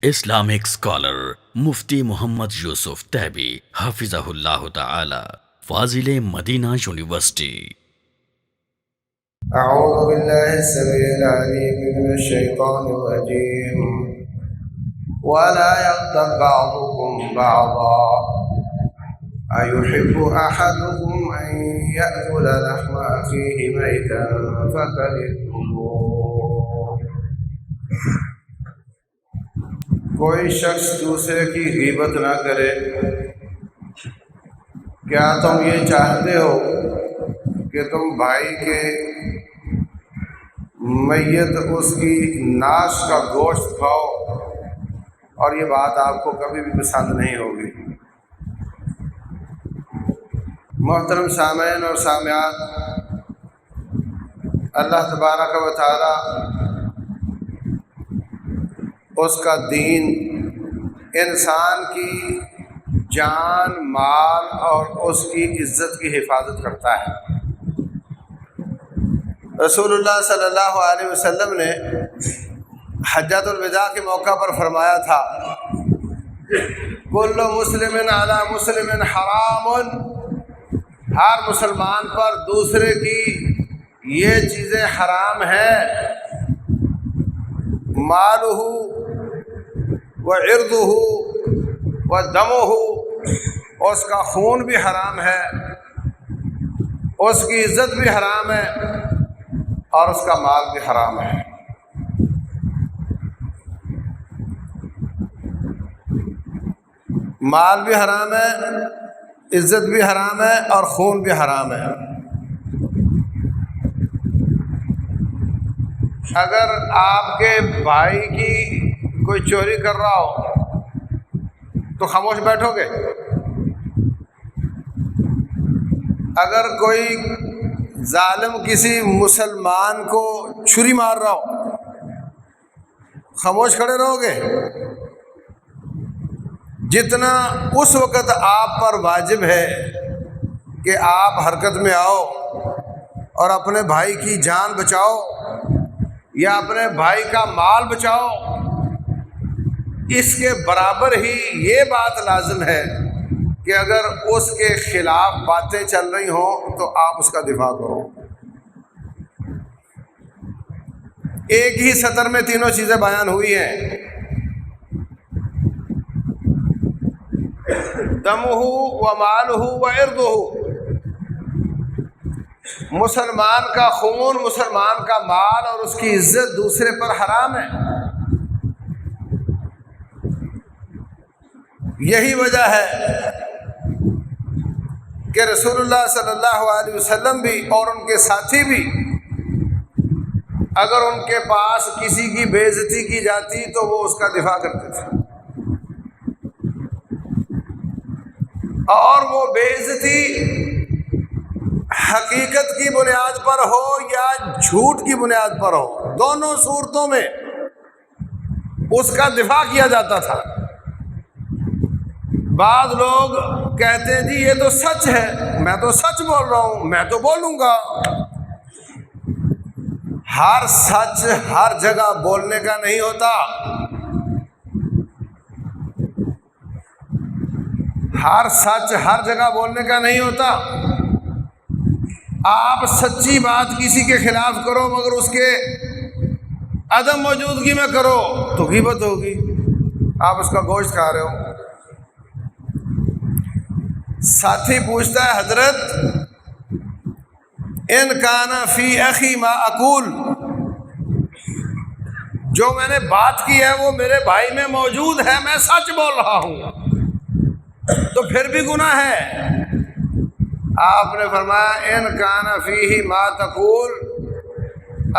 Islamic scholar Mufti Muhammad Yusuf Taibi Hafizahullah Ta'ala, Fazil Madina University. أعوذ بالله السميع العليم من الشيطان الرجيم ولا يغتب بعضكم بعضا أيحب أحدكم أن يأكل لحم أخيه ميتا فكرهتموه. کوئی شخص دوسرے کی غیبت نہ کرے. کیا تم یہ چاہتے ہو کہ تم بھائی کے میت اس کی ناش کا گوشت کھاؤ؟ اور یہ بات آپ کو کبھی بھی پسند نہیں ہوگی. محترم سامعین اور سامعات، اللہ تبارک و تعالی اس کا دین انسان کی جان، مال اور اس کی عزت کی حفاظت کرتا ہے. رسول اللہ صلی اللہ علیہ وسلم نے حجۃ الوداع کے موقع پر فرمایا تھا، کل مسلم علی مسلم حرام، ہر مسلمان پر دوسرے کی یہ چیزیں حرام ہیں. مالہ وعرضہ ودمہ، اس کا خون بھی حرام ہے، اس کی عزت بھی حرام ہے، اور اس کا مال بھی حرام ہے. مال بھی حرام ہے، عزت بھی حرام ہے، اور خون بھی حرام ہے. اگر آپ کے بھائی کی کوئی چوری کر رہا ہو تو خاموش بیٹھو گے؟ اگر کوئی ظالم کسی مسلمان کو چھری مار رہا ہو خاموش کھڑے رہو گے؟ جتنا اس وقت آپ پر واجب ہے کہ آپ حرکت میں آؤ اور اپنے بھائی کی جان بچاؤ یا اپنے بھائی کا مال بچاؤ، اس کے برابر ہی یہ بات لازم ہے کہ اگر اس کے خلاف باتیں چل رہی ہوں تو آپ اس کا دفاع کرو. ایک ہی سطر میں تینوں چیزیں بیان ہوئی ہیں. دمہ ومالہ وعرضہ، مسلمان کا خون، مسلمان کا مال اور اس کی عزت دوسرے پر حرام ہے. یہی وجہ ہے کہ رسول اللہ صلی اللہ علیہ وسلم بھی اور ان کے ساتھی بھی اگر ان کے پاس کسی کی بے عزتی کی جاتی تو وہ اس کا دفاع کرتے تھے، اور وہ بے عزتی حقیقت کی بنیاد پر ہو یا جھوٹ کی بنیاد پر ہو، دونوں صورتوں میں اس کا دفاع کیا جاتا تھا. بعض لوگ کہتے ہیں جی یہ تو سچ ہے، میں تو سچ بول رہا ہوں، میں تو بولوں گا. ہر سچ ہر جگہ بولنے کا نہیں ہوتا. ہر سچ ہر جگہ بولنے کا نہیں ہوتا. آپ سچی بات کسی کے خلاف کرو مگر اس کے عدم موجودگی میں کرو تو غیبت ہوگی، آپ اس کا گوشت کھا رہے ہو. ساتھی پوچھتا ہے، حضرت ان کان فی اخی ما اقول، جو میں نے بات کی ہے وہ میرے بھائی میں موجود ہے، میں سچ بول رہا ہوں، تو پھر بھی گناہ ہے. آپ نے فرمایا ان کان فیہ ما تقول،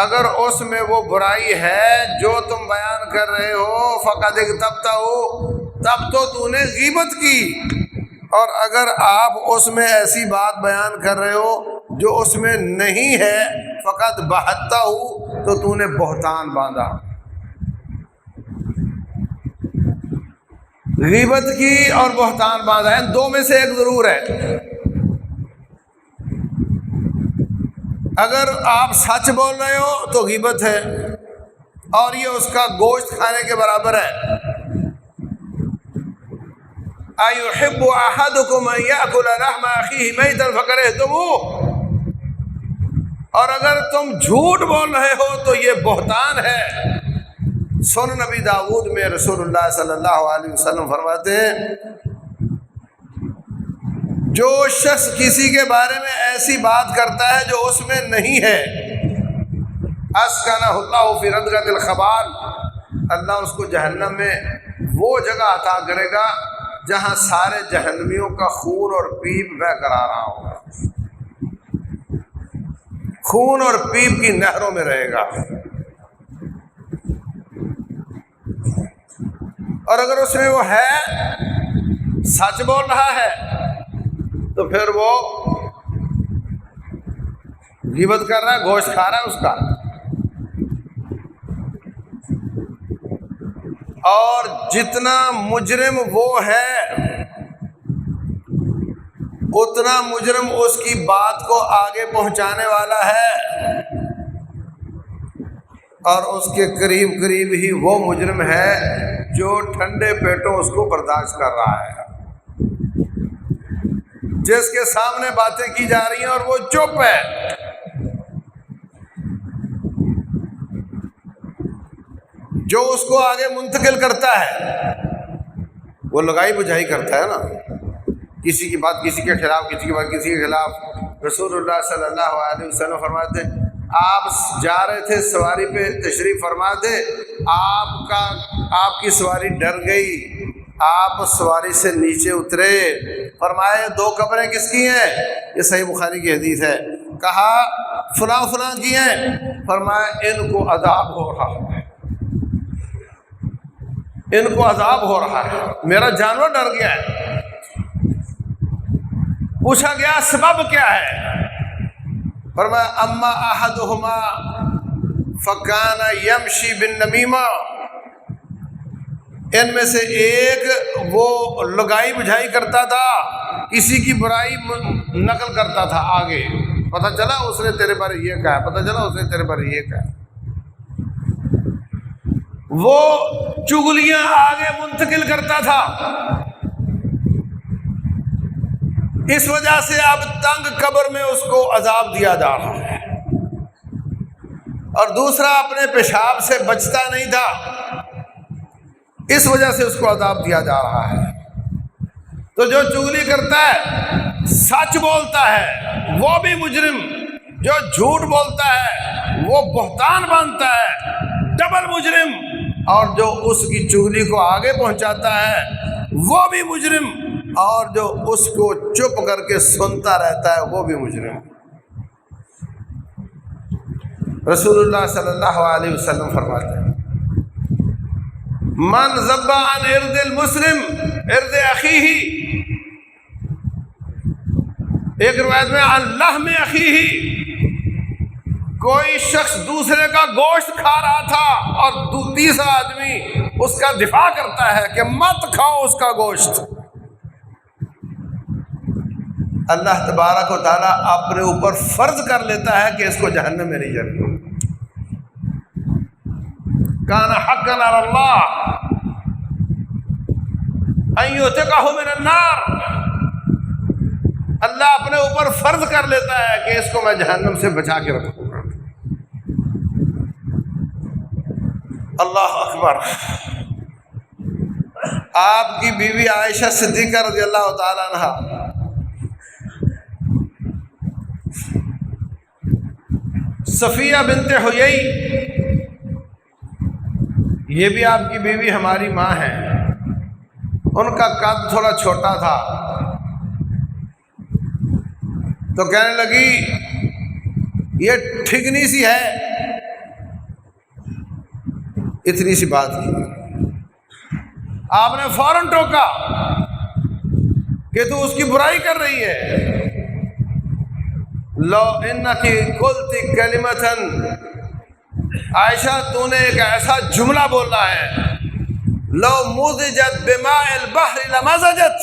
اگر اس میں وہ برائی ہے جو تم بیان کر رہے ہو، فقد اغتبتہ، تب تو تو نے غیبت کی. اور اگر آپ اس میں ایسی بات بیان کر رہے ہو جو اس میں نہیں ہے، فقط بہتہ، تو تو نے بہتان باندھا. غیبت کی اور بہتان باندھا، ان دو میں سے ایک ضرور ہے. اگر آپ سچ بول رہے ہو تو غیبت ہے، اور یہ اس کا گوشت کھانے کے برابر ہے. أَيُحِبُّ أَحَدُكُمْ أَن يَأْكُلَ لَحْمَ أَخِيهِ مَيْتًا فَكَرِهْتُمُوهُ، اور اگر تم جھوٹ بول رہے ہو تو یہ بہتان ہے۔ سنن نبی داؤد میں رسول اللہ صلی اللہ علیہ وسلم فرماتے ہیں جو شخص کسی کے بارے میں ایسی بات کرتا ہے جو اس میں نہیں ہے، اسکنہ اللہ فی ردغۃ الخبال، اللہ اس کو جہنم میں وہ جگہ عطا کرے گا جہاں سارے جہنمیوں کا خون اور پیپ بہہ کر آ رہا ہوگا، خون اور پیپ کی نہروں میں رہے گا۔ اور اگر اس میں وہ ہے، سچ بول رہا ہے، تو پھر وہ غیبت کر رہا ہے، گوشت کھا رہا ہے اس کا۔ اور جتنا مجرم وہ ہے اتنا مجرم اس کی بات کو آگے پہنچانے والا ہے، اور اس کے قریب قریب ہی وہ مجرم ہے جو ٹھنڈے پیٹوں اس کو برداشت کر رہا ہے، جس کے سامنے باتیں کی جا رہی ہیں اور وہ چپ ہے۔ جو اس کو آگے منتقل کرتا ہے وہ لگائی بجھائی کرتا ہے نا، کسی کی بات کسی کے خلاف، کسی کی بات کسی کے خلاف۔ رسول اللہ صلی اللہ علیہ وسلم فرماتے ہیں آپ جا رہے تھے سواری پہ تشریف فرما تھے، آپ کی سواری ڈر گئی، آپ سواری سے نیچے اترے، فرمائے دو قبریں کس کی ہیں؟ یہ صحیح بخاری کی حدیث ہے۔ کہا فلاں فلاں کی ہیں، فرمایا ان کو عذاب ہو رہا ہے، ان کو عذاب ہو رہا ہے، میرا جانور ڈر گیا ہے۔ پوچھا گیا سبب کیا ہے؟ فرمایا اما احدہما فکان یمشی بالنمیمہ، ان میں سے ایک وہ لگائی بجھائی کرتا تھا، کسی کی برائی نقل کرتا تھا آگے، پتہ چلا اس نے تیرے بارے یہ کہا، پتہ چلا اس نے تیرے بارے یہ کہا، وہ چغلیاں آگے منتقل کرتا تھا، اس وجہ سے اب تنگ قبر میں اس کو عذاب دیا جا رہا ہے۔ اور دوسرا اپنے پیشاب سے بچتا نہیں تھا، اس وجہ سے اس کو عذاب دیا جا رہا ہے۔ تو جو چغلی کرتا ہے، سچ بولتا ہے، وہ بھی مجرم، جو جھوٹ بولتا ہے وہ بہتان باندھتا ہے، ڈبل مجرم، اور جو اس کی چغلی کو آگے پہنچاتا ہے وہ بھی مجرم، اور جو اس کو چپ کر کے سنتا رہتا ہے وہ بھی مجرم۔ رسول اللہ صلی اللہ علیہ وسلم فرماتے ہیں من ذب عن ارد المسلم ارد اخیہ، ایک روایت میں عن لحم اخیہ، کوئی شخص دوسرے کا گوشت کھا رہا تھا اور تیسرا آدمی اس کا دفاع کرتا ہے کہ مت کھاؤ اس کا گوشت، اللہ تبارک و تعالیٰ اپنے اوپر فرض کر لیتا ہے کہ اس کو جہنم میں نہیں جانا۔ کان حقا علی اللہ ان یعتقہ من النار، اللہ اپنے اوپر فرض کر لیتا ہے کہ اس کو میں جہنم سے بچا کے رکھوں گا۔ اللہ اکبر۔ آپ کی بیوی عائشہ صدیقہ رضی اللہ تعالی عنہ صفیہ بنت حیی، یہ بھی آپ کی بیوی ہماری ماں ہے، ان کا قد تھوڑا چھوٹا تھا، تو کہنے لگی یہ ٹھگنی سی ہے، اتنی سی بات کی، آپ نے فوراً ٹوکا کہ تو اس کی برائی کر رہی ہے۔ لو انکی قلت کلمۃ، عائشہ تو نے ایک ایسا جملہ بولا ہے، لو مزجت بماء البحر لمزجت،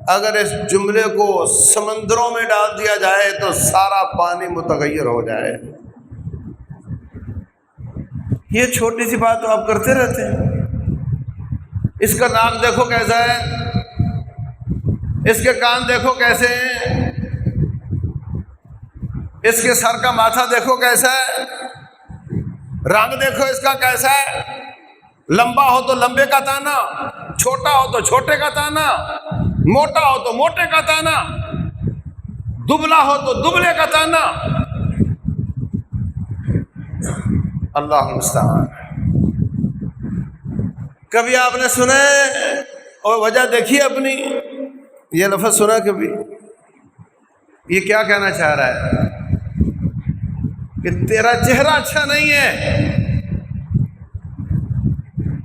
اگر اس جملے کو سمندروں میں ڈال دیا جائے تو سارا پانی متغیر ہو جائے۔ یہ چھوٹی سی بات تو آپ کرتے رہتے ہیں، اس کا ناک دیکھو کیسا ہے، اس کے کان دیکھو کیسے ہیں، اس کے سر کا ماتھا دیکھو کیسا ہے، رنگ دیکھو اس کا کیسا ہے، لمبا ہو تو لمبے کا تانا، چھوٹا ہو تو چھوٹے کا تانا، موٹا ہو تو موٹے کا تانا، دبلا ہو تو دبلے کا تانا۔ اللہ المستعان۔ کبھی آپ نے سنا ہے اور وجہ دیکھی اپنی، یہ لفظ سنا کبھی؟ یہ کیا کہنا چاہ رہا ہے کہ تیرا چہرہ اچھا نہیں ہے۔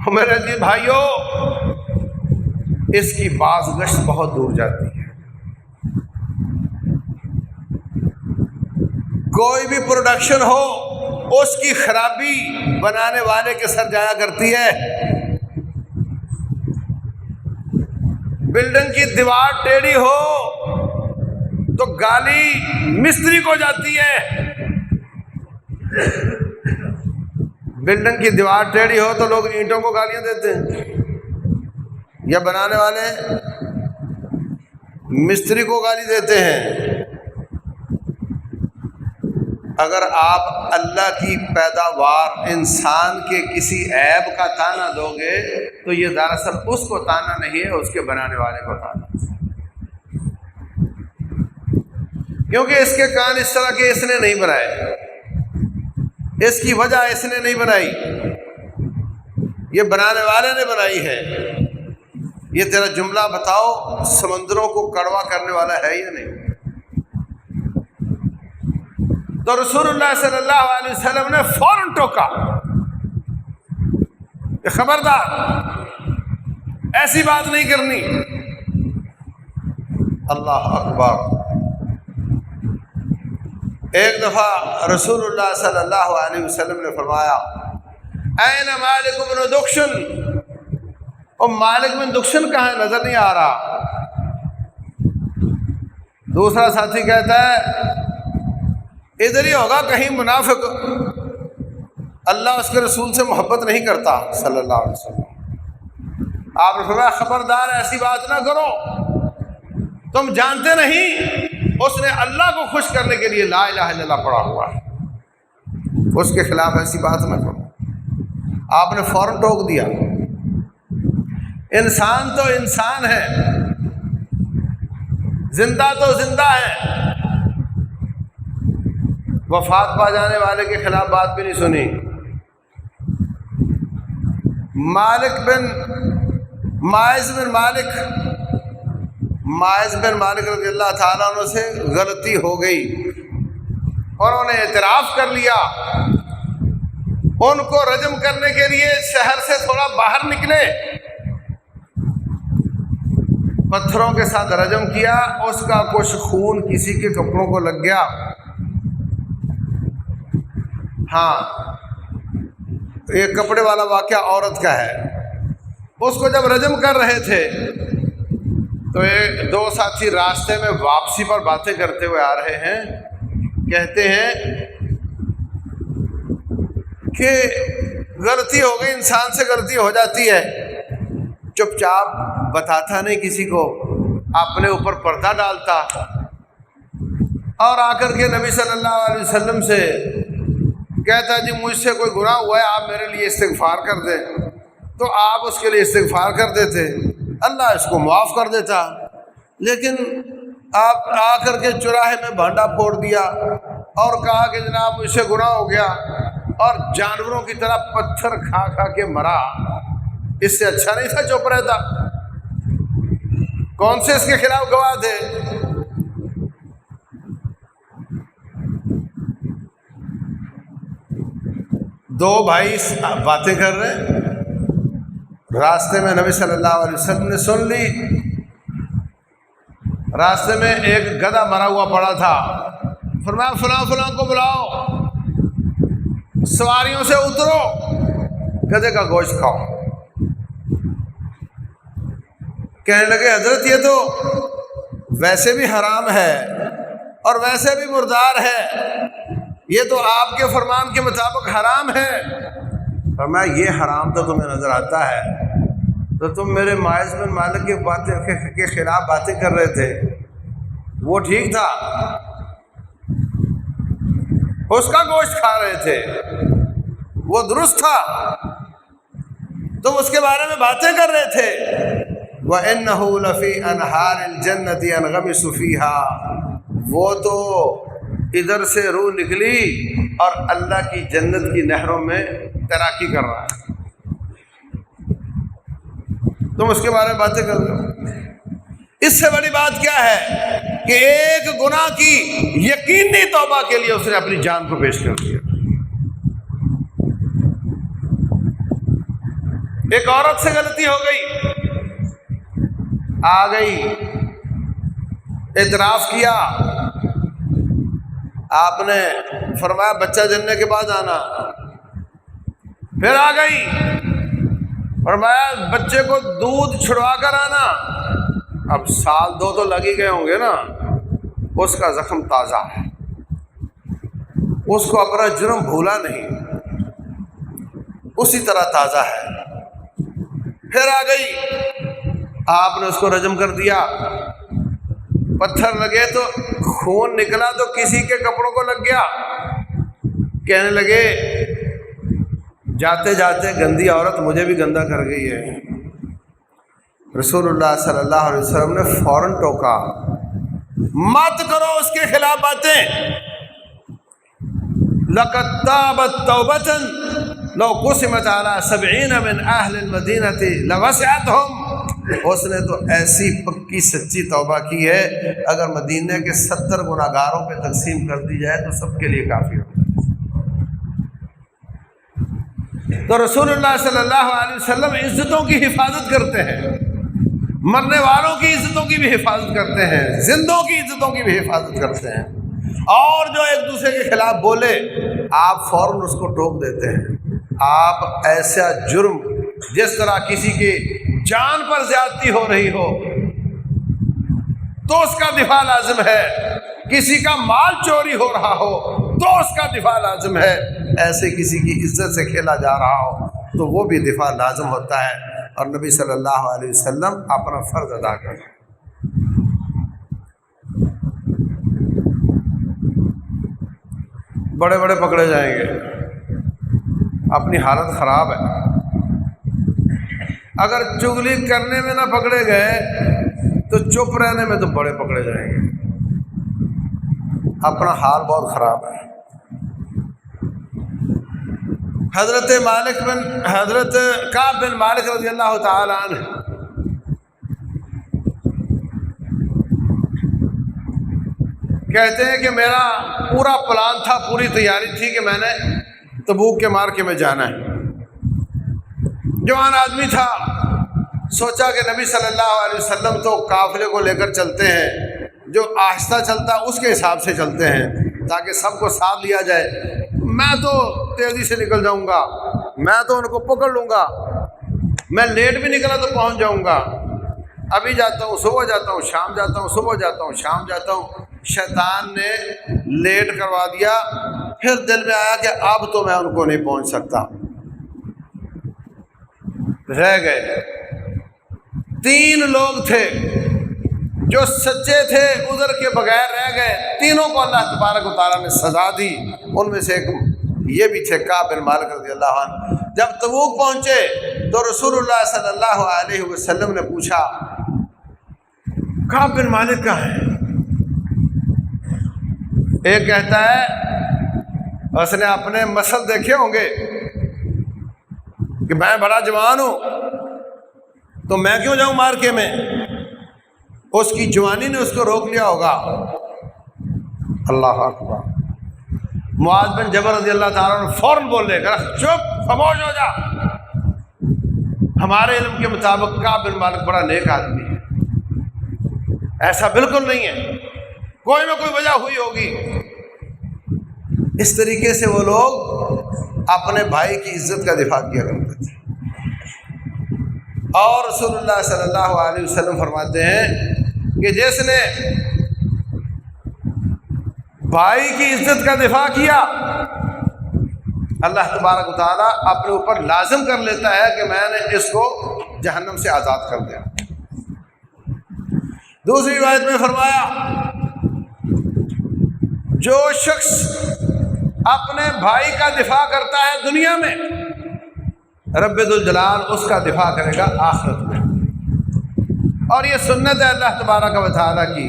میرے عزیز بھائیوں، اس کی باز گشت بہت دور جاتی ہے۔ کوئی بھی پروڈکشن ہو، اس کی خرابی بنانے والے کے سر جایا کرتی ہے۔ بلڈنگ کی دیوار ٹیڑھی ہو تو گالی مستری کو جاتی ہے۔ بلڈنگ کی دیوار ٹیڑھی ہو تو لوگ اینٹوں کو گالیاں دیتے ہیں، یا بنانے والے مستری کو گالی دیتے ہیں۔ اگر آپ اللہ کی پیداوار انسان کے کسی عیب کا تانا دو گے تو یہ دراصل اس کو تانا نہیں ہے، اس کے بنانے والے کو تانا، کیونکہ اس کے کان اس طرح کے اس نے نہیں بنائے، اس کی وجہ اس نے نہیں بنائی، یہ بنانے والے نے بنائی ہے۔ یہ تیرا جملہ بتاؤ سمندروں کو کڑوا کرنے والا ہے یا نہیں؟ تو رسول اللہ صلی اللہ علیہ وسلم نے فوراً ٹوکا کہ خبردار، ایسی بات نہیں کرنی۔ اللہ اکبر۔ ایک دفعہ رسول اللہ صلی اللہ علیہ وسلم نے فرمایا، این مالک بن دخشن، اور مالک بن دخشن کہاں ہے؟ نظر نہیں آ رہا۔ دوسرا ساتھی کہتا ہے ادھر ہی ہوگا کہیں، منافق، اللہ اس کے رسول سے محبت نہیں کرتا صلی اللہ علیہ وسلم۔ آپ نے فرمایا خبردار ایسی بات نہ کرو، تم جانتے نہیں اس نے اللہ کو خوش کرنے کے لیے لا الہ الا اللہ پڑھا ہوا ہے، اس کے خلاف ایسی بات نہ کرو۔ آپ نے فوراً ٹوک دیا۔ انسان تو انسان ہے، زندہ تو زندہ ہے، وفات پا جانے والے کے خلاف بات بھی نہیں سنی۔ ماعز بن مالک رضی اللہ تعالیٰ عنہ سے غلطی ہو گئی اور انہوں نے اعتراف کر لیا۔ ان کو رجم کرنے کے لیے شہر سے تھوڑا باہر نکلے، پتھروں کے ساتھ رجم کیا، اس کا کچھ خون کسی کے کپڑوں کو لگ گیا۔ ہاں، ایک کپڑے والا واقعہ عورت کا ہے۔ اس کو جب رجم کر رہے تھے تو ایک دو ساتھی راستے میں واپسی پر باتیں کرتے ہوئے آ رہے ہیں، کہتے ہیں کہ غلطی ہو گئی، انسان سے غلطی ہو جاتی ہے، چپ چاپ بتاتا نہیں کسی کو، اپنے اوپر پردہ ڈالتا، اور آ کر کے نبی صلی اللہ علیہ وسلم سے کہتا جی مجھ سے کوئی گناہ ہوا ہے، آپ میرے لیے استغفار کر دیں، تو آپ اس کے لیے استغفار کر دیتے، اللہ اس کو معاف کر دیتا۔ لیکن آپ آ کر کے چوراہے میں بھانڈا پھوڑ دیا اور کہا کہ جناب مجھ سے گناہ ہو گیا، اور جانوروں کی طرح پتھر کھا کھا کے مرا، اس سے اچھا نہیں تھا چپ رہتا؟ کون سے اس کے خلاف گواہ تھے؟ دو بھائی باتیں کر رہے، راستے میں نبی صلی اللہ علیہ وسلم نے سن لی۔ راستے میں ایک گدھا مرا ہوا پڑا تھا، فرمایا فلاں فلاں کو بلاؤ، سواریوں سے اترو، گدھے کا گوشت کھاؤ۔ کہنے لگے حضرت یہ تو ویسے بھی حرام ہے اور ویسے بھی مردار ہے، یہ تو آپ کے فرمان کے مطابق حرام ہے۔ فرمایا یہ حرام تو تمہیں نظر آتا ہے، تو تم میرے ماعز بن مالک کے خلاف باتیں کر رہے تھے، وہ ٹھیک تھا، اس کا گوشت کھا رہے تھے، وہ درست تھا، تم اس کے بارے میں باتیں کر رہے تھے۔ وَإِنَّهُ لَفِي أَنْهَارِ الْجَنَّةِ يَنْغَمِسُ فِيهَا، وہ تو ادھر سے روح نکلی اور اللہ کی جنت کی نہروں میں تیراکی کر رہا ہے، تم اس کے بارے میں باتیں کر رہے ہو۔ اس سے بڑی بات کیا ہے کہ ایک گناہ کی یقینی توبہ کے لیے اس نے اپنی جان کو پیش کر دیا۔ ایک عورت سے غلطی ہو گئی، آ گئی، اعتراف کیا، آپ نے فرمایا بچہ جننے کے بعد آنا، پھر آ گئی، فرمایا بچے کو دودھ چھڑوا کر آنا، اب سال دو تو لگ ہی گئے ہوں گے نا، اس کا زخم تازہ ہے، اس کو اپنا جرم بھولا نہیں، اسی طرح تازہ ہے۔ پھر آ گئی، آپ نے اس کو رجم کر دیا، پتھر لگے تو خون نکلا تو کسی کے کپڑوں کو لگ گیا، کہنے لگے جاتے جاتے گندی عورت مجھے بھی گندا کر گئی ہے۔ رسول اللہ صلی اللہ علیہ وسلم نے فوراً ٹوکا، مت کرو اس کے خلاف باتیں، لَقَدْ تَابَتْ تَوْبَةً لَوْ قُسِمَتْ عَلَىٰ 70 مِنْ أَهْلِ الْمَدِينَةِ لَوَسِعَتْهُمْ، اس نے تو ایسی پکی سچی توبہ کی ہے اگر مدینہ کے 70 گناہگاروں پہ تقسیم کر دی جائے تو سب کے لیے کافی ہوگا۔ تو رسول اللہ صلی اللہ علیہ وسلم عزتوں کی حفاظت کرتے ہیں، مرنے والوں کی عزتوں کی بھی حفاظت کرتے ہیں، زندوں کی عزتوں کی بھی حفاظت کرتے ہیں، اور جو ایک دوسرے کے خلاف بولے آپ فوراً اس کو ٹوک دیتے ہیں۔ آپ ایسا جرم جس طرح کسی کی جان پر زیادتی ہو رہی ہو تو اس کا دفاع لازم ہے، کسی کا مال چوری ہو رہا ہو تو اس کا دفاع لازم ہے، ایسے کسی کی عزت سے کھیلا جا رہا ہو تو وہ بھی دفاع لازم ہوتا ہے، اور نبی صلی اللہ علیہ وسلم اپنا فرض ادا کریں۔ بڑے بڑے پکڑے جائیں گے، اپنی حالت خراب ہے، اگر چغلی کرنے میں نہ پکڑے گئے تو چپ رہنے میں تو بڑے پکڑے جائیں گے، اپنا حال بہت خراب ہے۔ حضرت کعب بن مالک رضی اللہ تعالی عنہ کہتے ہیں کہ میرا پورا پلان تھا، پوری تیاری تھی کہ میں نے تبوک کے مارکے میں جانا ہے، جوان آدمی تھا، سوچا کہ نبی صلی اللہ علیہ وسلم تو قافلے کو لے کر چلتے ہیں، جو آہستہ چلتا اس کے حساب سے چلتے ہیں تاکہ سب کو ساتھ لیا جائے، میں تو تیزی سے نکل جاؤں گا، میں تو ان کو پکڑ لوں گا، میں لیٹ بھی نکلا تو پہنچ جاؤں گا، ابھی جاتا ہوں صبح جاتا ہوں شام جاتا ہوں صبح جاتا ہوں شام جاتا ہوں۔ شیطان نے لیٹ کروا دیا، پھر دل میں آیا کہ اب تو میں ان کو نہیں پہنچ سکتا، رہ گئے 3 لوگ تھے جو سچے تھے، عذر کے بغیر رہ گئے، تینوں کو اللہ تبارک و تعالیٰ نے سزا دی، ان میں سے ایک یہ بھی تھے کعب بن مالک رضی اللہ عنہ۔ جب تبوک پہنچے تو رسول اللہ صلی اللہ علیہ وسلم نے پوچھا کعب بن مالک کہاں ہے؟ ایک کہتا ہے اس نے اپنے مسل دیکھے ہوں گے کہ میں بڑا جوان ہوں تو میں کیوں جاؤں مارکے میں، اس کی جوانی نے اس کو روک لیا ہوگا۔ اللہ اکبر۔ معاذ بن جبل رضی اللہ تعالیٰ نے فوراً بولے کہ چپ خاموش ہو جا، ہمارے علم کے مطابق کعب بن مالک بڑا نیک آدمی ہے، ایسا بالکل نہیں ہے، کوئی نہ کوئی وجہ ہوئی ہوگی۔ اس طریقے سے وہ لوگ اپنے بھائی کی عزت کا دفاع کیا کرتے تھے، اور رسول اللہ صلی اللہ علیہ وسلم فرماتے ہیں کہ جس نے بھائی کی عزت کا دفاع کیا اللہ تبارک و تعالیٰ اپنے اوپر لازم کر لیتا ہے کہ میں نے اس کو جہنم سے آزاد کر دیں۔ دوسری روایت میں فرمایا جو شخص اپنے بھائی کا دفاع کرتا ہے دنیا میں، رب ذوالجلال اس کا دفاع کرے گا آخرت میں۔ اور یہ سنت ہے اللہ تبارک و تعالیٰ کی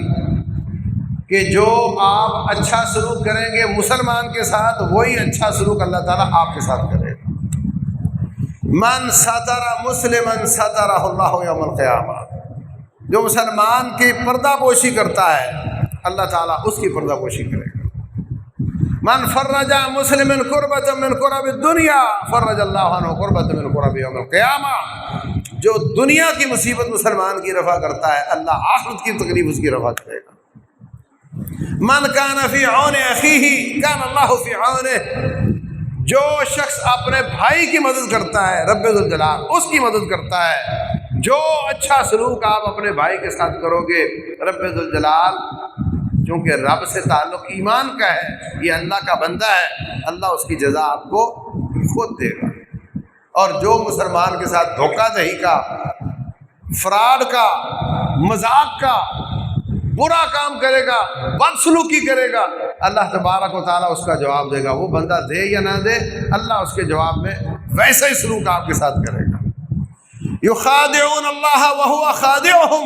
کہ جو آپ اچھا سلوک کریں گے مسلمان کے ساتھ، وہی اچھا سلوک اللہ تعالیٰ آپ کے ساتھ کرے گا۔ من ستر مسلما سترہ اللہ یوم القیامہ، جو مسلمان کی پردہ پوشی کرتا ہے اللہ تعالیٰ اس کی پردہ پوشی کرے گا۔ من فرج مسلم کربۃ من کرب الدنیا فرج اللہ عنہ کربۃ من کرب یوم القیامہ، جو دنیا کی مصیبت مسلمان کی رفع کرتا ہے اللہ آخرت کی تکلیف اس کی رفع کرے گا۔ من کان فی عون اخیہ کان اللہ فی عونہ، جو شخص اپنے بھائی کی مدد کرتا ہے رب ذوالجلال اس کی مدد کرتا ہے۔ جو اچھا سلوک آپ اپنے بھائی کے ساتھ کرو گے، رب ذوالجلال چونکہ رب سے تعلق ایمان کا ہے، یہ اللہ کا بندہ ہے، اللہ اس کی جزا آپ کو خود دے گا۔ اور جو مسلمان کے ساتھ دھوکہ دہی کا، فراڈ کا، مذاق کا، برا کام کرے گا، بدسلوکی کرے گا، اللہ تبارک و تعالیٰ اس کا جواب دے گا۔ وہ بندہ دے یا نہ دے، اللہ اس کے جواب میں ویسا ہی سلوک آپ کے ساتھ کرے گا۔ یخادعون اللہ وہو خادعہم،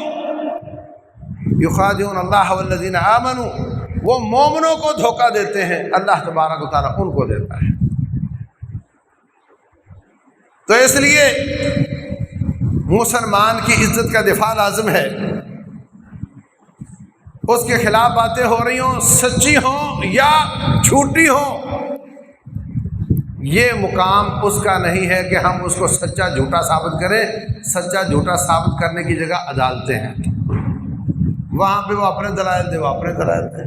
یخادعون اللہ والذین آمنوا، وہ مومنوں کو دھوکہ دیتے ہیں، اللہ تبارک و تعالیٰ ان کو دیتا ہے۔ تو اس لیے مسلمان کی عزت کا دفاع لازم ہے۔ اس کے خلاف باتیں ہو رہی ہوں، سچی ہوں یا جھوٹی ہوں، یہ مقام اس کا نہیں ہے کہ ہم اس کو سچا جھوٹا ثابت کریں۔ سچا جھوٹا ثابت کرنے کی جگہ عدالتیں ہیں، وہاں پہ وہ اپنے دلائل دے، وہ اپنے دلائل دے۔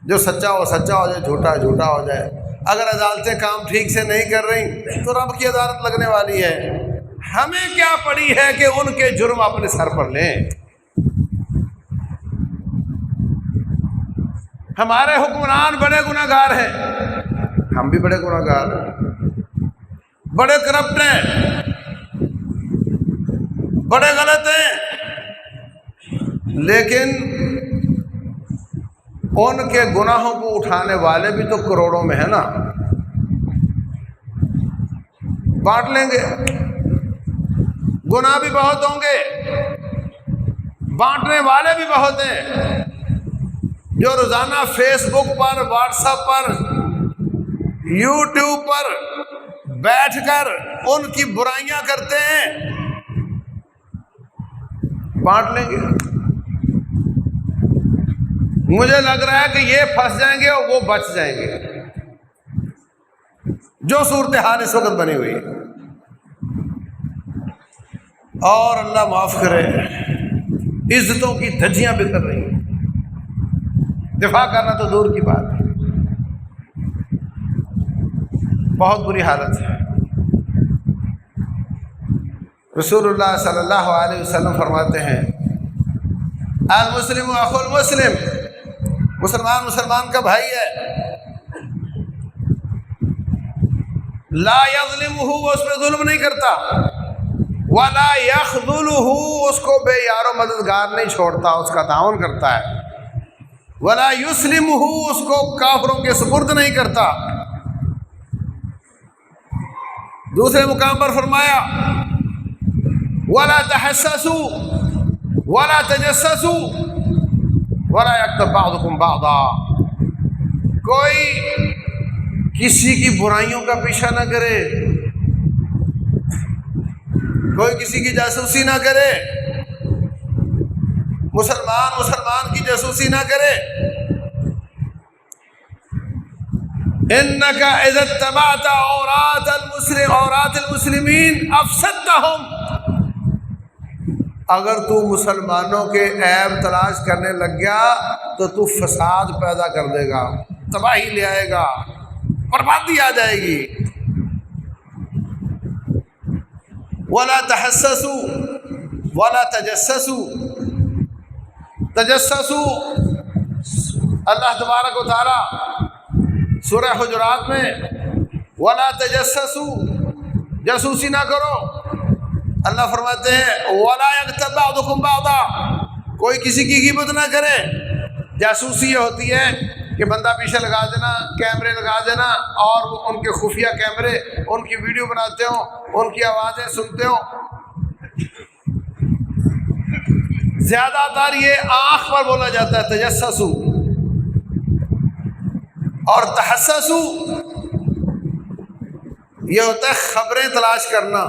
جو سچا ہو سچا ہو جائے، جھوٹا جھوٹا ہو جائے۔ اگر عدالتیں کام ٹھیک سے نہیں کر رہی تو رب کی عدالت لگنے والی ہے۔ ہمیں کیا پڑی ہے کہ ان کے جرم اپنے سر پر لیں؟ ہمارے حکمران بڑے گناہ گار ہیں، ہم بھی بڑے گناہ گار ہیں، بڑے کرپٹ ہیں، بڑے غلط ہیں، لیکن ان کے گناہوں کو اٹھانے والے بھی تو کروڑوں میں ہیں نا۔ بانٹ لیں گے، گناہ بھی بہت ہوں گے، بانٹنے والے بھی بہت ہیں، جو روزانہ فیس بک پر، واٹس ایپ پر، یوٹیوب پر بیٹھ کر ان کی برائیاں کرتے ہیں۔ بانٹ لیں گے۔ مجھے لگ رہا ہے کہ یہ پھنس جائیں گے اور وہ بچ جائیں گے، جو صورتحال اس وقت بنی ہوئی ہے۔ اور اللہ معاف کرے، عزتوں کی دھجیاں بکھر رہی ہیں، دفاع کرنا تو دور کی بات ہے، بہت بری حالت ہے۔ رسول اللہ صلی اللہ علیہ وسلم فرماتے ہیں المسلم اخو المسلم، مسلمان مسلمان کا بھائی ہے، لا یظلمہ، وہ اس پہ ظلم نہیں کرتا، ولا یخذلہ، اس کو بے یار و مددگار نہیں چھوڑتا، اس کا تعاون کرتا ہے، ولا یسلمہ، اس کو کافروں کے سپرد نہیں کرتا۔ دوسرے مقام پر فرمایا ولا تحسسوا ولا تجسسوا ولا یغتب بعضکم بعضا، کوئی کسی کی برائیوں کا پیچھا نہ کرے، کوئی کسی کی جاسوسی نہ کرے، مسلمان کی جاسوسی نہ کرے۔ انک اذا اتبعت عورات المسلمین افسدتہم، اگر تو مسلمانوں کے عیب تلاش کرنے لگ گیا تو تو فساد پیدا کر دے گا، تباہی لے آئے گا، بربادی آ جائے گی۔ ولا تحسسوا ولا تجسسوا، تجسسوا اللہ تبارک و تعالی سورہ حجرات میں ولا تجسسوا، جاسوسی نہ کرو، اللہ فرماتے ہیں وَلَا يَغْتَبْ بَعْضُكُمْ بَعْضًا، کوئی کسی کی غیبت نہ کرے۔ جاسوسی یہ ہوتی ہے کہ بندہ پیچھے لگا دینا، کیمرے لگا دینا، اور وہ ان کے خفیہ کیمرے ان کی ویڈیو بناتے ہوں، ان کی آوازیں سنتے ہوں۔ زیادہ تر یہ آنکھ پر بولا جاتا ہے تجسسو، اور تحسسو یہ ہوتا ہے خبریں تلاش کرنا،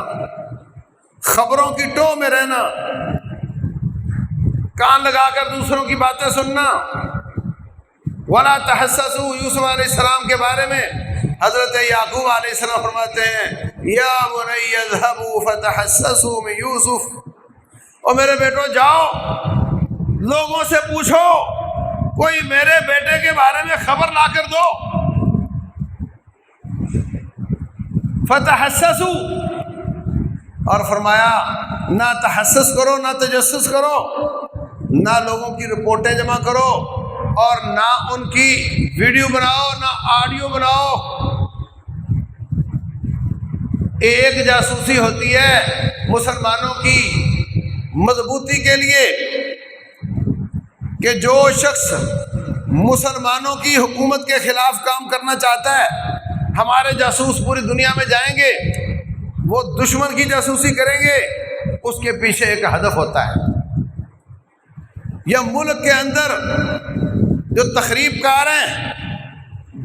خبروں کی ٹو میں رہنا، کان لگا کر دوسروں کی باتیں سننا۔ ولا تحسسوا، یوسف علیہ السلام کے بارے میں حضرت یعقوب علیہ السلام فرماتے ہیں یا بنی اذهبوا فتحسسوا من یوسف، اور میرے بیٹو جاؤ لوگوں سے پوچھو، کوئی میرے بیٹے کے بارے میں خبر لا کر دو۔ فتحسسوا، اور فرمایا نہ تحسس کرو، نہ تجسس کرو، نہ لوگوں کی رپورٹیں جمع کرو، اور نہ ان کی ویڈیو بناؤ، نہ آڈیو بناؤ۔ ایک جاسوسی ہوتی ہے مسلمانوں کی مضبوطی کے لیے کہ جو شخص مسلمانوں کی حکومت کے خلاف کام کرنا چاہتا ہے، ہمارے جاسوس پوری دنیا میں جائیں گے، وہ دشمن کی جاسوسی کریں گے، اس کے پیچھے ایک ہدف ہوتا ہے۔ یا ملک کے اندر جو تخریب کار ہیں،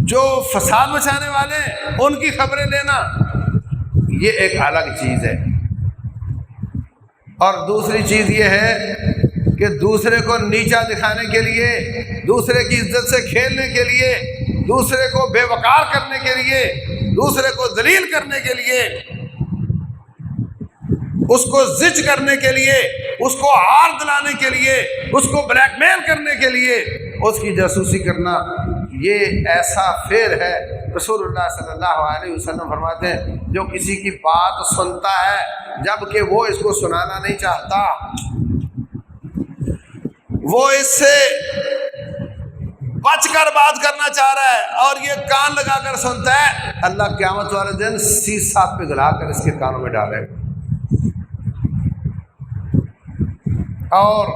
جو فساد مچانے والے ہیں، ان کی خبریں لینا، یہ ایک الگ چیز ہے۔ اور دوسری چیز یہ ہے کہ دوسرے کو نیچا دکھانے کے لیے، دوسرے کی عزت سے کھیلنے کے لیے، دوسرے کو بے وقار کرنے کے لیے، دوسرے کو ذلیل کرنے کے لیے، اس کو زج کرنے کے لیے، اس کو ہار دلانے کے لیے، اس کو بلیک میل کرنے کے لیے اس کی جاسوسی کرنا، یہ ایسا فعل ہے۔ رسول اللہ صلی اللہ علیہ وسلم فرماتے ہیں جو کسی کی بات سنتا ہے جبکہ وہ اس کو سنانا نہیں چاہتا، وہ اس سے بچ کر بات کرنا چاہ رہا ہے اور یہ کان لگا کر سنتا ہے، اللہ قیامت والے دن سیسا پہ گلا کر اس کے کانوں میں ڈالے گا۔ اور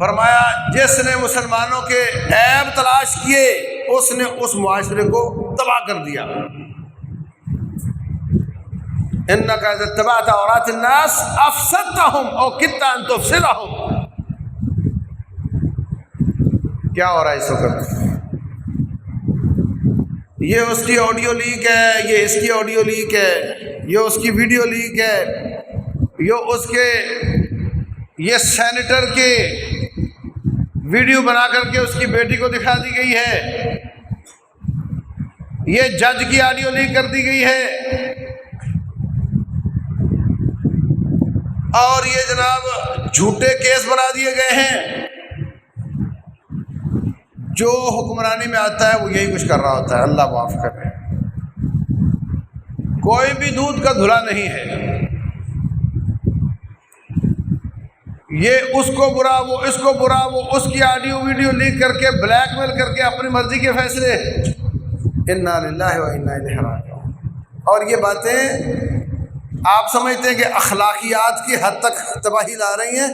فرمایا جس نے مسلمانوں کے عیب تلاش کیے اس نے اس معاشرے کو تباہ کر دیا۔ انک اذا اتبعت عورات الناس افسدتهم او کدت ان تفسدهم۔ کیا ہو رہا ہے اس وقت؟ یہ اس کی آڈیو لیک ہے، یہ اس کی آڈیو لیک ہے، یہ اس کی ویڈیو لیک ہے، یہ اس کے، یہ سینیٹر کے ویڈیو بنا کر کے اس کی بیٹی کو دکھا دی گئی ہے، یہ جج کی آڈیو لیک کر دی گئی ہے، اور یہ جناب جھوٹے کیس بنا دیے گئے ہیں۔ جو حکمرانی میں آتا ہے وہ یہی کچھ کر رہا ہوتا ہے، اللہ معاف کرے۔ کوئی بھی دودھ کا دھلا نہیں ہے، یہ اس کو برا، وہ اس کو برا، وہ اس کی آڈیو ویڈیو لیک کر کے بلیک میل کر کے اپنی مرضی کے فیصلے۔ انا للہ و انا الیہ راجعون۔ اور یہ باتیں آپ سمجھتے ہیں کہ اخلاقیات کی حد تک تباہی لا رہی ہیں،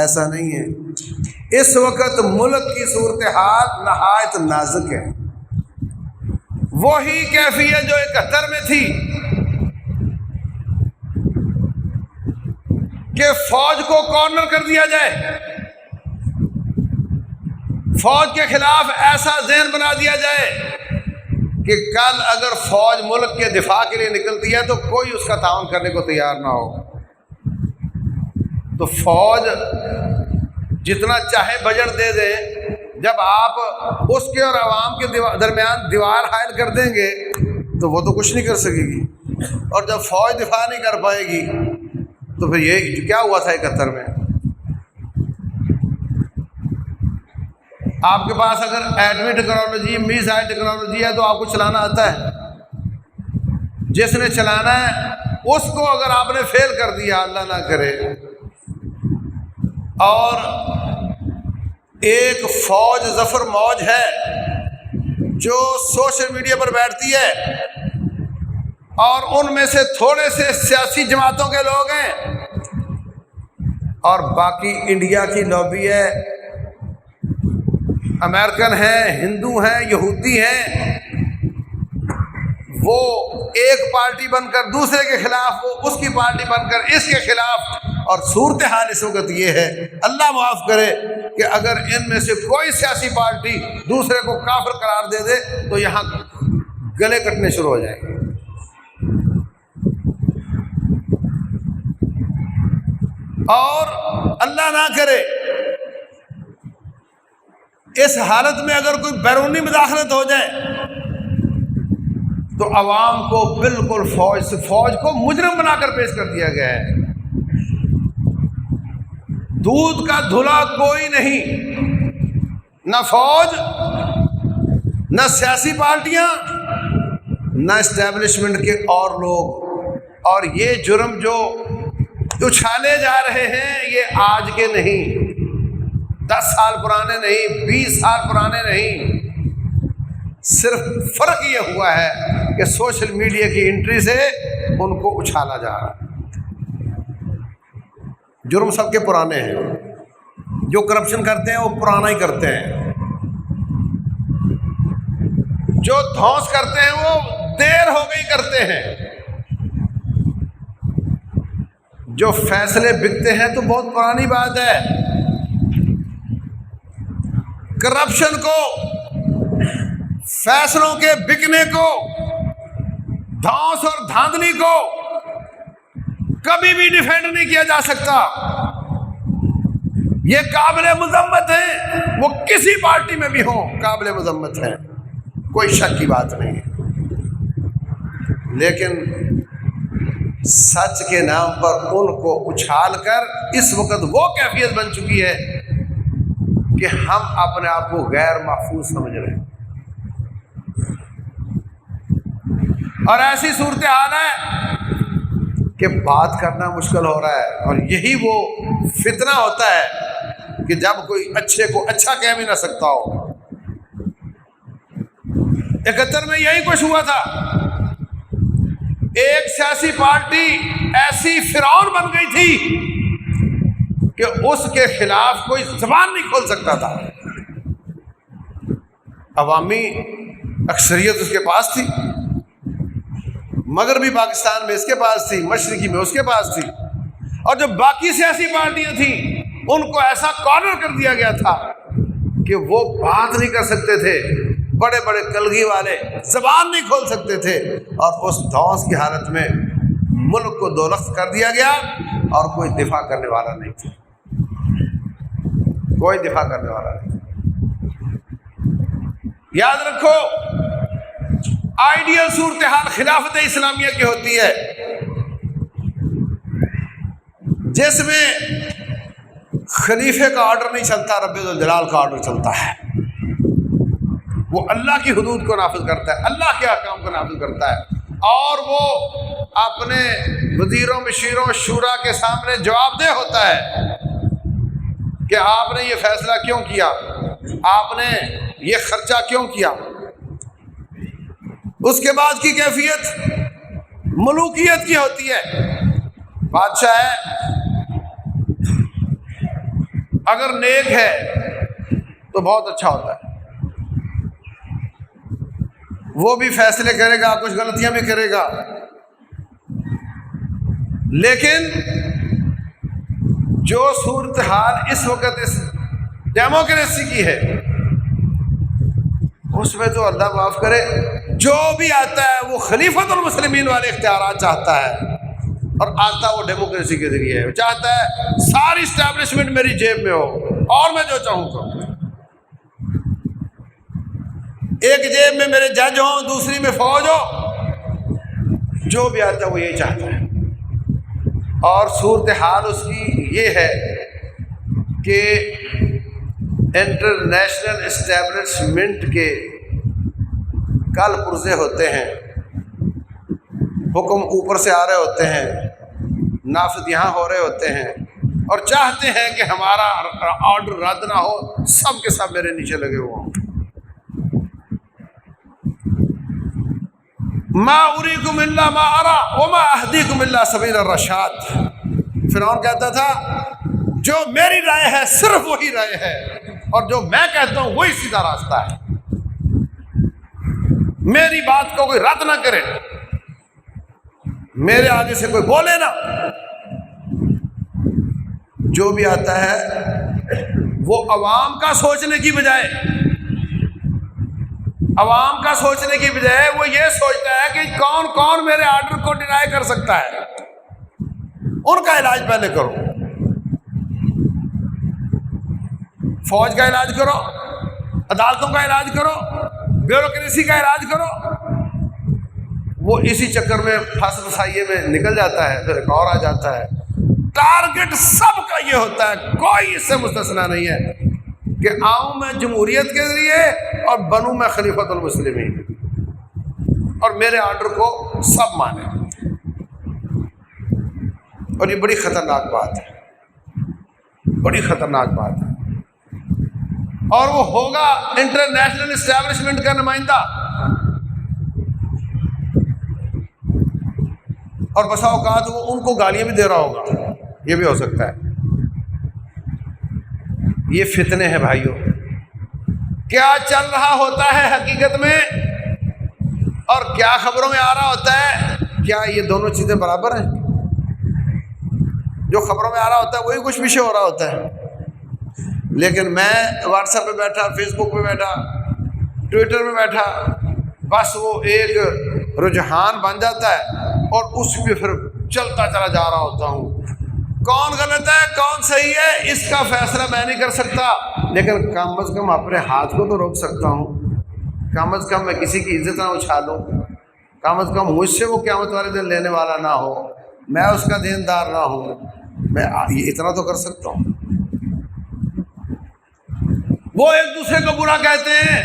ایسا نہیں ہے۔ اس وقت ملک کی صورتحال نہایت نازک ہے، وہی کیفیت جو 71 میں تھی کہ فوج کو کارنر کر دیا جائے، فوج کے خلاف ایسا ذہن بنا دیا جائے کہ کل اگر فوج ملک کے دفاع کے لیے نکلتی ہے تو کوئی اس کا تعاون کرنے کو تیار نہ ہو۔ تو فوج جتنا چاہے بجٹ دے دے، جب آپ اس کے اور عوام کے درمیان دیوار حائل کر دیں گے تو وہ تو کچھ نہیں کر سکے گی، اور جب فوج دفاع نہیں کر پائے گی تو پھر یہ کیا ہوا تھا 71 میں؟ آپ کے پاس اگر ایٹمی ٹیکنالوجی، میزائل ٹیکنالوجی ہے تو آپ کو چلانا آتا ہے، جس نے چلانا ہے اس کو اگر آپ نے فیل کر دیا، اللہ نہ کرے، اور ایک فوج ظفر موج ہے جو سوشل میڈیا پر بیٹھتی ہے اور ان میں سے تھوڑے سے سیاسی جماعتوں کے لوگ ہیں، اور باقی انڈیا کی لابی ہے، امریکن ہیں، ہندو ہیں، یہودی ہیں، وہ ایک پارٹی بن کر دوسرے کے خلاف، وہ اس کی پارٹی بن کر اس کے خلاف. اور صورتحال اس وقت یہ ہے، اللہ معاف کرے، کہ اگر ان میں سے کوئی سیاسی پارٹی دوسرے کو کافر قرار دے دے تو یہاں گلے کٹنے شروع ہو جائیں گے. اور اللہ نہ کرے اس حالت میں اگر کوئی بیرونی مداخلت ہو جائے تو عوام کو بالکل فوج کو مجرم بنا کر پیش کر دیا گیا ہے. دودھ کا دھلا کوئی نہیں، نہ فوج، نہ سیاسی پارٹیاں، نہ اسٹیبلشمنٹ کے اور لوگ. اور یہ جرم جو اچھالے جا رہے ہیں یہ آج کے نہیں، 10 سال پرانے نہیں، 20 سال پرانے نہیں. صرف فرق یہ ہوا ہے کہ سوشل میڈیا کی انٹری سے ان کو اچھالا جا رہا ہے. جرم سب کے پرانے ہیں، جو کرپشن کرتے ہیں وہ پرانا ہی کرتے ہیں، جو دھوس کرتے ہیں وہ دیر ہو گئی کرتے ہیں، جو فیصلے بکتے ہیں تو بہت پرانی بات ہے. کرپشن کو، فیصلوں کے بکنے کو، دھوس اور دھاندلی کو کبھی بھی ڈیفینڈ نہیں کیا جا سکتا. یہ قابل مذمت ہیں، وہ کسی پارٹی میں بھی ہوں قابل مذمت ہیں، کوئی شک کی بات نہیں ہے. لیکن سچ کے نام پر ان کو اچھال کر اس وقت وہ کیفیت بن چکی ہے کہ ہم اپنے آپ کو غیر محفوظ سمجھ رہے ہیں. اور ایسی صورتحال ہے کہ بات کرنا مشکل ہو رہا ہے. اور یہی وہ فتنہ ہوتا ہے کہ جب کوئی اچھے کو اچھا کہہ بھی نہ سکتا ہو. 71 میں یہی کچھ ہوا تھا. ایک سیاسی پارٹی ایسی فرعون بن گئی تھی کہ اس کے خلاف کوئی زبان نہیں کھول سکتا تھا. عوامی اکثریت اس کے پاس تھی، مغربی پاکستان میں اس کے پاس تھی، مشرقی میں اس کے پاس تھی. اور جو باقی سیاسی پارٹیاں تھیں ان کو ایسا کارنر کر دیا گیا تھا کہ وہ بات نہیں کر سکتے تھے. بڑے بڑے کلگی والے زبان نہیں کھول سکتے تھے. اور اس دھوس کی حالت میں ملک کو دولخت کر دیا گیا اور کوئی دفاع کرنے والا نہیں تھا، کوئی دفاع کرنے والا نہیں. یاد رکھو، آئیڈیل صورتحال خلافت اسلامیہ کی ہوتی ہے جس میں خلیفے کا آرڈر نہیں چلتا، رب الجلال کا آرڈر چلتا ہے. وہ اللہ کی حدود کو نافذ کرتا ہے، اللہ کے احکام کو نافذ کرتا ہے، اور وہ اپنے وزیروں، مشیروں، شورا کے سامنے جواب دہ ہوتا ہے کہ آپ نے یہ فیصلہ کیوں کیا، آپ نے یہ خرچہ کیوں کیا. اس کے بعد کی کیفیت ملوکیت کی ہوتی ہے. بادشاہ ہے، اگر نیک ہے تو بہت اچھا ہوتا ہے، وہ بھی فیصلے کرے گا، کچھ غلطیاں بھی کرے گا. لیکن جو صورتحال اس وقت اس ڈیموکریسی کی ہے اس میں تو اللہ معاف کرے جو بھی آتا ہے وہ خلیفۃ المسلمین والے اختیارات چاہتا ہے، اور آتا وہ ڈیموکریسی کے ذریعے ہے. چاہتا ہے ساری اسٹیبلشمنٹ میری جیب میں ہو اور میں جو چاہوں کروں. ایک جیب میں میرے جج ہوں، دوسری میں فوج ہو، جو بھی آتا ہے وہ یہی چاہتا ہے. اور صورتحال اس کی یہ ہے کہ انٹرنیشنل اسٹیبلشمنٹ کے کل پرزے ہوتے ہیں، حکم اوپر سے آ رہے ہوتے ہیں، نافذ یہاں ہو رہے ہوتے ہیں، اور چاہتے ہیں کہ ہمارا آرڈر رد نہ ہو، سب کے سب میرے نیچے لگے ہوئے ہوں. ما اریکم الا ما ارا وما اہدیکم الا سبیل الرشاد. فرعون کہتا تھا جو میری رائے ہے صرف وہی رائے ہے، اور جو میں کہتا ہوں وہی سیدھا راستہ ہے. میری بات کو کوئی رد نہ کرے، میرے آگے سے کوئی بولے نا. جو بھی آتا ہے وہ عوام کا سوچنے کی بجائے وہ یہ سوچتا ہے کہ کون کون میرے آرڈر کو ڈینائی کر سکتا ہے، ان کا علاج پہلے کرو. فوج کا علاج کرو، عدالتوں کا علاج کرو، بیوروکریسی کا علاج کرو. وہ اسی چکر میں پھنس پھسائیے میں نکل جاتا ہے، پھر ایک اور آ جاتا ہے. ٹارگٹ سب کا یہ ہوتا ہے، کوئی اس سے مستثنا نہیں ہے کہ آؤں میں جمہوریت کے ذریعے اور بنوں میں خلیفۃ المسلمین، اور میرے آرڈر کو سب مانے. اور یہ بڑی خطرناک بات ہے، بڑی خطرناک بات ہے. اور وہ ہوگا انٹرنیشنل اسٹیبلشمنٹ کا نمائندہ، اور بسا اوقات وہ ان کو گالیاں بھی دے رہا ہوگا، یہ بھی ہو سکتا ہے. یہ فتنے ہیں بھائیوں. کیا چل رہا ہوتا ہے حقیقت میں اور کیا خبروں میں آ رہا ہوتا ہے، کیا یہ دونوں چیزیں برابر ہیں؟ جو خبروں میں آ رہا ہوتا ہے وہی کچھ پیچھے ہو رہا ہوتا ہے. لیکن میں واٹس ایپ پہ بیٹھا، فیس بک پہ بیٹھا، ٹویٹر میں بیٹھا، بس وہ ایک رجحان بن جاتا ہے اور اس پہ پھر چلتا چلا جا رہا ہوتا ہوں. کون غلط ہے کون صحیح ہے اس کا فیصلہ میں نہیں کر سکتا، لیکن کم از کم اپنے ہاتھ کو تو روک سکتا ہوں. کم از کم میں کسی کی عزت نہ اچھالوں، کم از کم مجھ سے وہ قیامت والے دن لینے والا نہ ہو، میں اس کا دیندار نہ ہوں. میں اتنا تو کر سکتا ہوں. وہ ایک دوسرے کو برا کہتے ہیں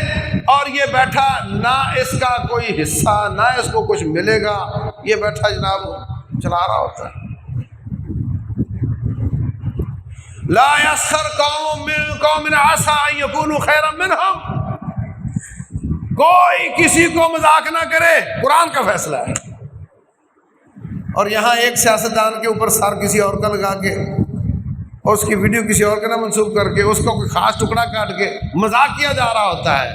اور یہ بیٹھا نہ اس کا کوئی حصہ نہ اس کو کچھ ملے گا، یہ بیٹھا جناب چلا رہا ہوتا ہے. لا یسخر قوم من قوم عسى ان يكونوا خيرا منهم. کوئی کسی کو مذاق نہ کرے، قرآن کا فیصلہ ہے. اور یہاں ایک سیاستدان کے اوپر سر کسی اور کا لگا کے اور اس کی ویڈیو کسی اور کا نہ منسوب کر کے اس کو کوئی خاص ٹکڑا کاٹ کے مذاق کیا جا رہا ہوتا ہے،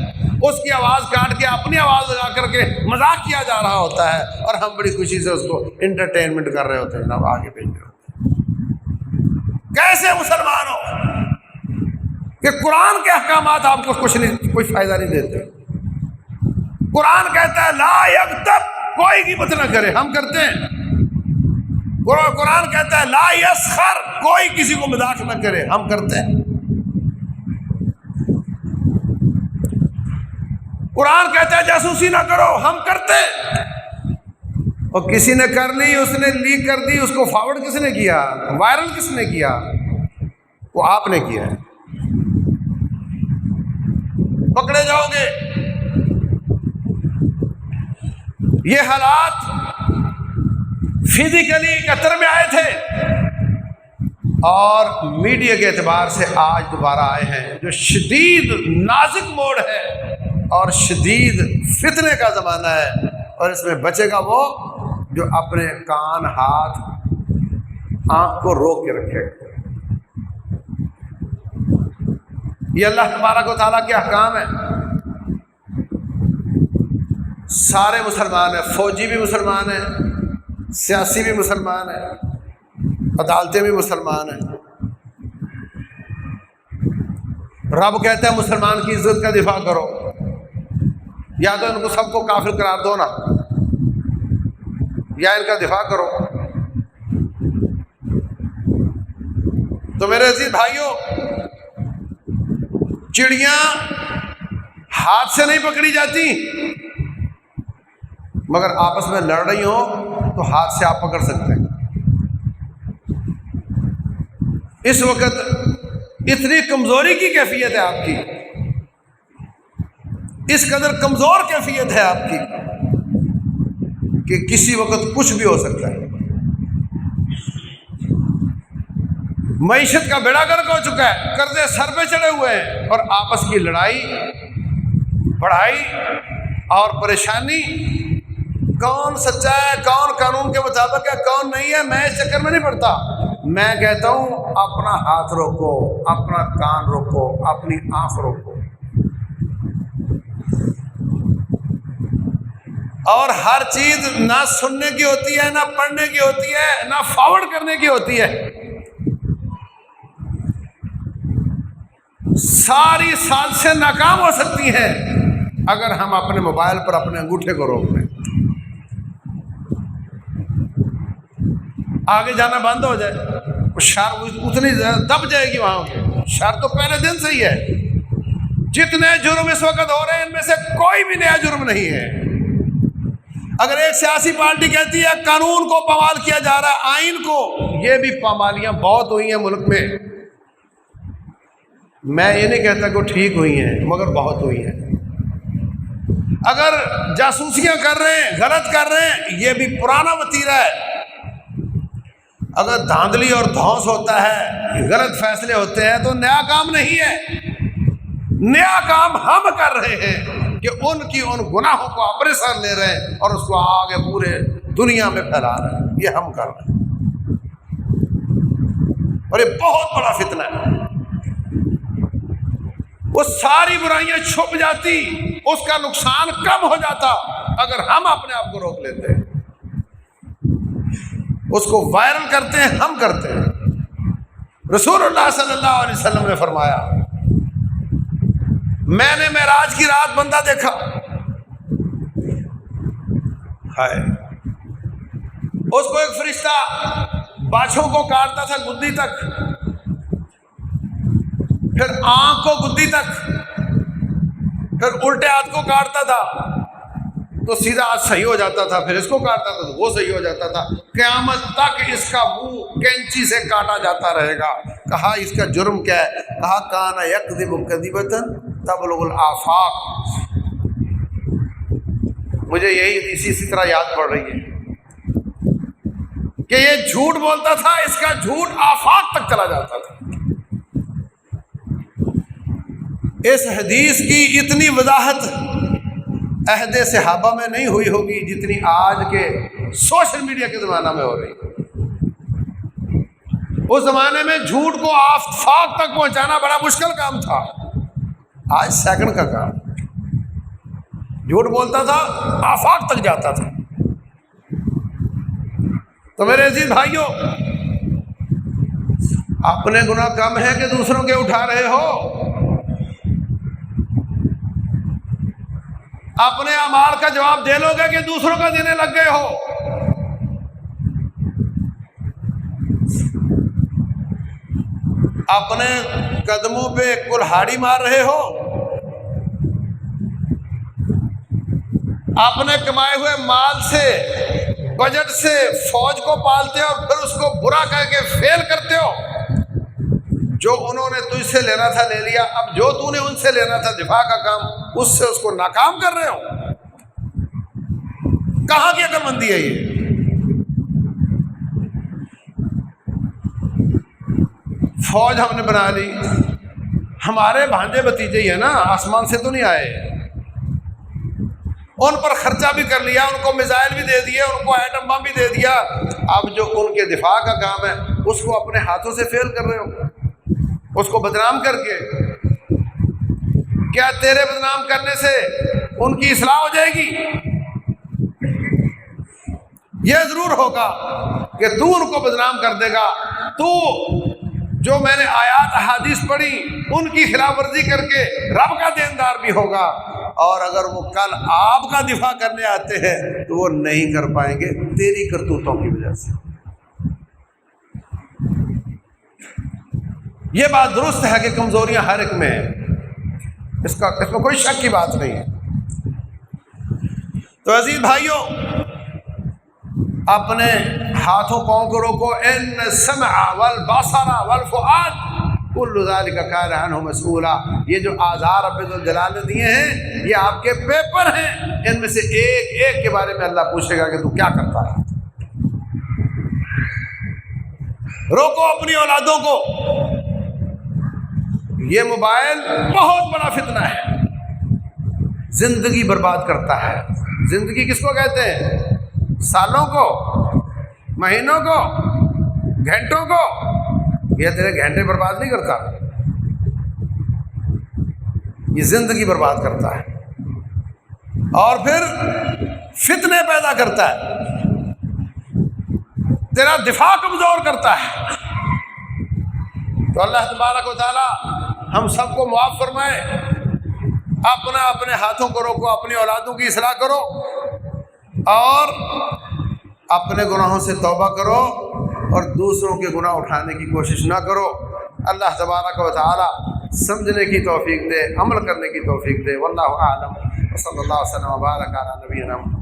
اس کی آواز کاٹ کے اپنی آواز لگا کر کے مذاق کیا جا رہا ہوتا ہے، اور ہم بڑی خوشی سے اس کو انٹرٹینمنٹ کر رہے ہوتے ہیں، جناب آگے بھیج رہے ہوتے ہیں. کیسے مسلمان ہو کہ قرآن کے احکامات آپ کو کچھ نہیں، کوئی فائدہ نہیں دیتے. قرآن کہتا ہے لا یغتب، کوئی غیبت نہ کرے، ہم کرتے ہیں. قرآن کہتا ہے لا یسخر، کوئی کسی کو مذاق نہ کرے، ہم کرتے ہیں. قرآن کہتا ہے جاسوسی نہ کرو، ہم کرتے ہیں. اور کسی نے کر لی، اس نے لیک کر دی، اس کو فارورڈ کس نے کیا، وائرل کس نے کیا؟ وہ آپ نے کیا ہے. پکڑے جاؤ گے. یہ حالات فزیکلی قطر میں آئے تھے اور میڈیا کے اعتبار سے آج دوبارہ آئے ہیں، جو شدید نازک موڑ ہے اور شدید فتنے کا زمانہ ہے. اور اس میں بچے گا وہ جو اپنے کان، ہاتھ، آنکھ کو روک کے رکھے. یہ اللہ تبارک و تعالیٰ کے احکام ہیں. سارے مسلمان ہیں، فوجی بھی مسلمان ہیں، سیاسی بھی مسلمان ہیں، عدالتیں بھی مسلمان ہیں. رب کہتا ہے مسلمان کی عزت کا دفاع کرو، یا تو ان کو سب کو کافر قرار دو نا، یا ان کا دفاع کرو. تو میرے عزیز بھائیوں، چڑیاں ہاتھ سے نہیں پکڑی جاتی، مگر آپس میں لڑ رہی ہوں تو ہاتھ سے آپ پکڑ سکتے ہیں. اس وقت اتنی کمزوری کی کیفیت ہے آپ کی، اس قدر کمزور کیفیت ہے آپ کی کہ کسی وقت کچھ بھی ہو سکتا ہے. معیشت کا بیڑا گرک ہو چکا ہے، قرضے سر پہ چڑھے ہوئے ہیں، اور آپس کی لڑائی، بڑھائی اور پریشانی کون سچا ہے، کون قانون کے مطابق ہے، کون نہیں ہے، میں اس چکر میں نہیں پڑتا۔ میں کہتا ہوں اپنا ہاتھ روکو، اپنا کان روکو، اپنی آنکھ روکو، اور ہر چیز نہ سننے کی ہوتی ہے، نہ پڑھنے کی ہوتی ہے، نہ فارورڈ کرنے کی ہوتی ہے۔ ساری سازشیں ناکام ہو سکتی ہیں اگر ہم اپنے موبائل پر اپنے انگوٹھے کو روک لیں، آگے جانا بند ہو جائے، شر اتنی دب جائے گی وہاں پہ۔ شر تو پہلے دن سے ہی ہے، جتنے جرم اس وقت ہو رہے ہیں ان میں سے کوئی بھی نیا جرم نہیں ہے۔ اگر ایک سیاسی پارٹی کہتی ہے قانون کو پامال کیا جا رہا ہے، آئین کو، یہ بھی پامالیاں بہت ہوئی ہیں ملک میں، میں یہ نہیں کہتا کہ وہ ٹھیک ہوئی ہیں، مگر بہت ہوئی ہیں۔ اگر جاسوسیاں کر رہے ہیں، غلط کر رہے ہیں، یہ بھی پرانا وتیرہ ہے۔ اگر دھاندلی اور دھونس ہوتا ہے، غلط فیصلے ہوتے ہیں، تو نیا کام نہیں ہے۔ نیا کام ہم کر رہے ہیں کہ ان کی ان گناہوں کو اپنے سر لے رہے ہیں اور اس کو آگے پورے دنیا میں پھیلا رہے ہیں، یہ ہم کر رہے ہیں، اور یہ بہت بڑا فتنہ ہے۔ وہ ساری برائیاں چھپ جاتی، اس کا نقصان کم ہو جاتا اگر ہم اپنے آپ کو روک لیتے ہیں۔ اس کو وائرل کرتے ہیں، ہم کرتے ہیں۔ رسول اللہ صلی اللہ علیہ وسلم نے فرمایا، میں نے معراج کی رات بندہ دیکھا، ہائے، اس کو ایک فرشتہ باچھوں کو کاٹتا تھا گدی تک، پھر آنکھ کو گدی تک، پھر الٹے ہاتھ کو کاٹتا تھا تو سیدھا ہاتھ صحیح ہو جاتا تھا، پھر اس کو کاٹتا تھا تو وہ صحیح ہو جاتا تھا، قیامت تک اس کا منہ کینچی سے کاٹا جاتا رہے گا۔ کہا اس کا جرم کیا ہے؟ کہا کان یکذب کذبۃ تبلغ الآفاق۔ مجھے یہی اسی طرح یاد پڑ رہی ہے کہ یہ جھوٹ بولتا تھا، اس کا جھوٹ آفاق تک چلا جاتا تھا۔ اس حدیث کی اتنی وضاحت عہد صحابہ میں نہیں ہوئی ہوگی جتنی آج کے سوشل میڈیا کے زمانہ میں ہو رہی ہے۔ اس زمانے میں جھوٹ کو آفاق تک پہنچانا بڑا مشکل کام تھا، آج سیکنڈ کا کام۔ جھوٹ بولتا تھا، آفاق تک جاتا تھا۔ تو میرے عزیز بھائیوں، اپنے گناہ کم ہے کہ دوسروں کے اٹھا رہے ہو؟ اپنے اعمال کا جواب دے لو گے کہ دوسروں کا دینے لگ گئے ہو؟ اپنے قدموں پہ کلہاڑی مار رہے ہو؟ اپنے کمائے ہوئے مال سے، بجٹ سے فوج کو پالتے ہو اور پھر اس کو برا کہہ کے فیل کرتے ہو؟ جو انہوں نے تجھ سے لینا تھا لے لیا، اب جو تو نے ان سے لینا تھا دفاع کا کام، اس سے اس کو ناکام کر رہے ہو؟ کہاں کی عقل مندی ہے یہ؟ فوج ہم نے بنا لی، ہمارے بھانجے بتیجے ہی ہیں نا، آسمان سے تو نہیں آئے، ان پر خرچہ بھی کر لیا، ان کو میزائل بھی دے دیا، ان کو ایٹم بم بھی دے دیا، اب جو ان کے دفاع کا کام ہے اس کو اپنے ہاتھوں سے فیل کر رہے ہو، اس کو بدنام کر کے۔ کیا تیرے بدنام کرنے سے ان کی اصلاح ہو جائے گی؟ یہ ضرور ہوگا کہ تو ان کو بدنام کر دے گا، تو جو میں نے آیات احادیث پڑھی ان کی خلاف ورزی کر کے رب کا دیندار بھی ہوگا، اور اگر وہ کل آپ کا دفاع کرنے آتے ہیں تو وہ نہیں کر پائیں گے تیری کرتوتوں کی وجہ سے۔ یہ بات درست ہے کہ کمزوریاں ہر ایک میں ہیں، اس میں کوئی شک کی بات نہیں ہے۔ تو عزیز بھائیوں، اپنے ہاتھوں پاؤں کو روکو۔ ان السمع والبصر والفؤاد کل ذلک کان عنہ مسئولا۔ یہ جو اعضاء رب ذوالجلال نے دیے ہیں یہ آپ کے پیپر ہیں، ان میں سے ایک ایک کے بارے میں اللہ پوچھے گا کہ تو کیا کرتا رہا۔ روکو اپنی اولادوں کو، یہ موبائل بہت بڑا فتنہ ہے، زندگی برباد کرتا ہے۔ زندگی کس کو کہتے ہیں؟ سالوں کو، مہینوں کو، گھنٹوں کو، یہ تیرے گھنٹے برباد نہیں کرتا، یہ زندگی برباد کرتا ہے اور پھر فتنے پیدا کرتا ہے، تیرا دفاع کمزور کرتا ہے۔ تو اللہ تبارک و تعالی ہم سب کو معاف فرمائے۔ اپنے ہاتھوں کو روکو، اپنی اولادوں کی اصلاح کرو اور اپنے گناہوں سے توبہ کرو اور دوسروں کے گناہ اٹھانے کی کوشش نہ کرو۔ اللہ تبارک و تعالی سمجھنے کی توفیق دے، عمل کرنے کی توفیق دے۔ واللہ اعلم، وصلی اللہ وسلم وبارک علی نبینا محمد۔